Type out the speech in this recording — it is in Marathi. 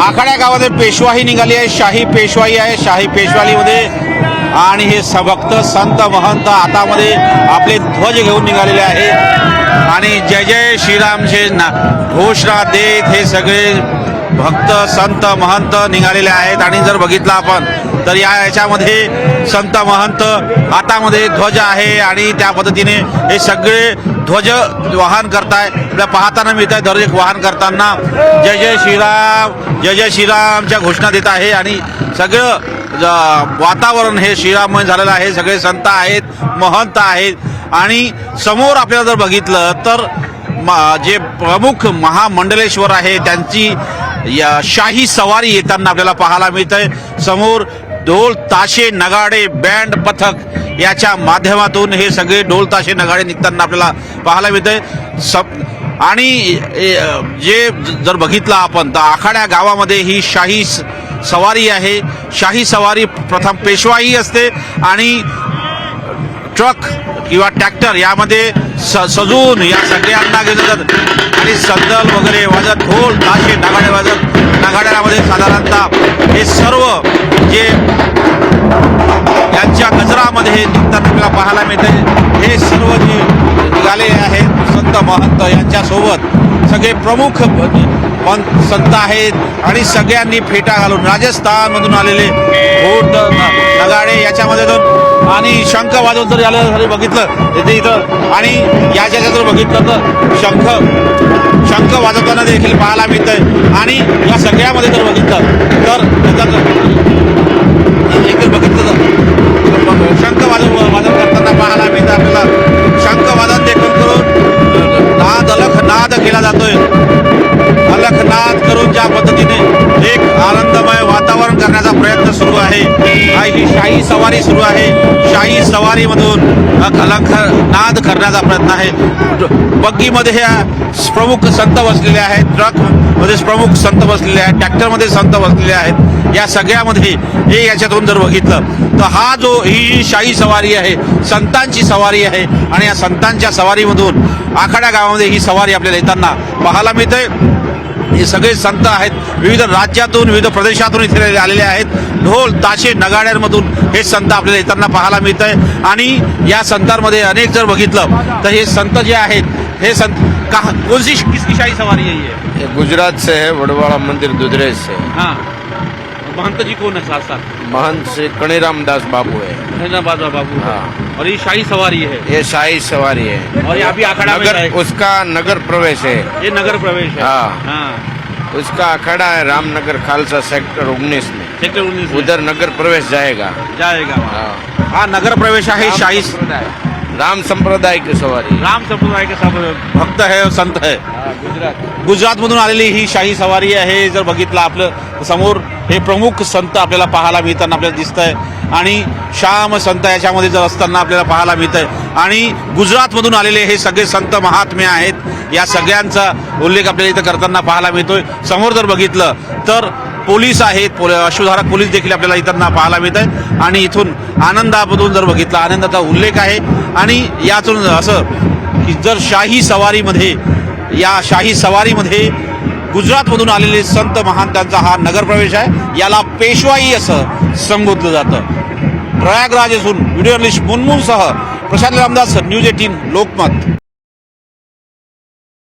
आखाड्या गावामध्ये पेशवाई निघाली आहे, शाही पेशवाई आहे. शाही पेशवाईमध्ये आणि हे भक्त संत महंत हातामध्ये आपले ध्वज घेऊन निघालेले आहे आणि जय जय श्रीरामचे घोषणा देत हे सगळे भक्त संत महंत निघालेले आहेत. आणि जर बघितलं आपण तर याच्यामध्ये संत महंत हातामध्ये ध्वज आहे आणि त्या पद्धतीने हे सगळे ध्वज वाहन करताय. आपल्या पाहताना मिळत आहे ध्वज वाहन करताना जय जय श्रीराम जय जय श्रीरामच्या घोषणा देत आहे आणि सगळं वातावरण हे श्रीराममय झालेलं आहे. सगळे संत आहेत, महंत आहेत आणि समोर आपल्याला जर बघितलं तर जे प्रमुख महामंडलेश्वर आहे त्यांची शाही सवारी येताना आपल्याला पाहायला मिळतंय. समोर ढोल ताशे नगाडे बँड पथक याच्या माध्यमातून हे सगळे ढोल ताशे नगाडे निघताना आपल्याला पाहायला मिळतंय. आणि जे जर बघितलं आपण तर आखाड्या गावामध्ये ही शाही सवारी आहे. शाही सवारी प्रथम पेशवाई असते आणि ट्रक किंवा ट्रॅक्टर यामध्ये सजून या सगळ्यांना घेऊन जातात आणि संदल वगैरे वाजत ढोल ताशे नगाडे वाजत नगाड्यामध्ये साधारणतः हे सर्व जे यांच्या गजरामध्ये निघताना आपल्याला पाहायला मिळते. हे सर्व जे निघाले आहेत संत महंत यांच्यासोबत सगळे प्रमुख संत आहेत आणि सगळ्यांनी फेटा घालून राजस्थानमधून आलेले ढोल नगाडे याच्यामध्ये आणि शंख वाजवून जर याला बघितलं इथे इथं आणि याच्या जर बघितलं तर शंख वाजवताना देखील पाहायला मिळतंय. आणि या सगळ्यामध्ये जर बघितलं तर एक बघितलं तर शंख वाजव करताना पाहायला मिळतं आपल्याला. शंख वादन देखील करून अलख केला जातोय. अलखनाद करून ज्या पद्धतीने एक आनंदमय वातावरण करण्याचा प्रयत्न सुरू आहे. ही शाही सवारी सुरू आहे. शाही सवारीमधून अलखनाद करण्याचा प्रयत्न आहे. बग्गीमध्ये ह्या प्रमुख संत बसलेले आहेत, ट्रकमध्ये प्रमुख संत बसलेले आहेत, ट्रॅक्टरमध्ये संत बसलेले आहेत. या सगळ्यामध्ये हे याच्यातून जर बघितलं तर हा जो ही शाही सवारी आहे संतांची सवारी आहे आणि या संतांच्या सवारीमधून आखाड्या गावामध्ये ही सवारी आपल्याला येताना पाहायला मिळते. हे सगळे संत आहेत, विविध राज्यातून विविध प्रदेशातून इथे आलेले आहेत. ढोल ताशे नगाड्यांमधून हे संत आपल्याला येताना पाहायला मिळत आहे. आणि या संतांमध्ये अनेक जर बघितलं तर हे संत जे आहेत हे संत कौन-सी किसकी शाही सवारी है ये? गुजरात से है, वडवाड़ा मंदिर दुधरेज से। हाँ, महंत जी कौन है साथ साथ? महंत से कणीराम दास बाबू है। कणीराम दास बाबू। हाँ। और ये शाही सवारी है? ये शाही सवारी है और ये अभी अखाड़ा में उसका नगर प्रवेश है। ये नगर प्रवेश है। हाँ। उसका अखाड़ा है रामनगर खालसा सेक्टर 19 में। सेक्टर 19 में उधर नगर प्रवेश जाएगा। हाँ, हाँ नगर प्रवेश है शाही राम संप्रदाय की सवारी। राम संप्रदाय के सब भक्त है, संत है। गुजरात मधून आलेली ही शाही सवारी आहे. जर बघितलं आपलं समोर हे प्रमुख संत आपल्याला पाहायला मिळताना आपल्याला दिसत आहे आणि श्याम संत याच्यामध्ये जर असताना आपल्याला पाहायला मिळत आहे. आणि गुजरातमधून आलेले हे सगळे संत महात्मे आहेत. या सगळ्यांचा उल्लेख आपल्याला इथं करताना पाहायला मिळतोय. समोर जर बघितलं तर पोलीस आहेत, अश्वधारक पोलीस देखील आपल्याला इथं पाहायला मिळत आहे. आणि इथून आनंदामधून जर बघितलं आनंदाचा उल्लेख आहे. आणि यातून असं की जर शाही सवारीमध्ये या शाही सवारीमध्ये गुजरातमधून आलेले संत महांतांचा हा नगरप्रवेश आहे. याला पेशवाई असं संबोधलं जातं. प्रयागराज असून व्हिडिओ जर्नलिस्ट मुनमुनसह प्रशांत रामदास, न्यूज 18 लोकमत.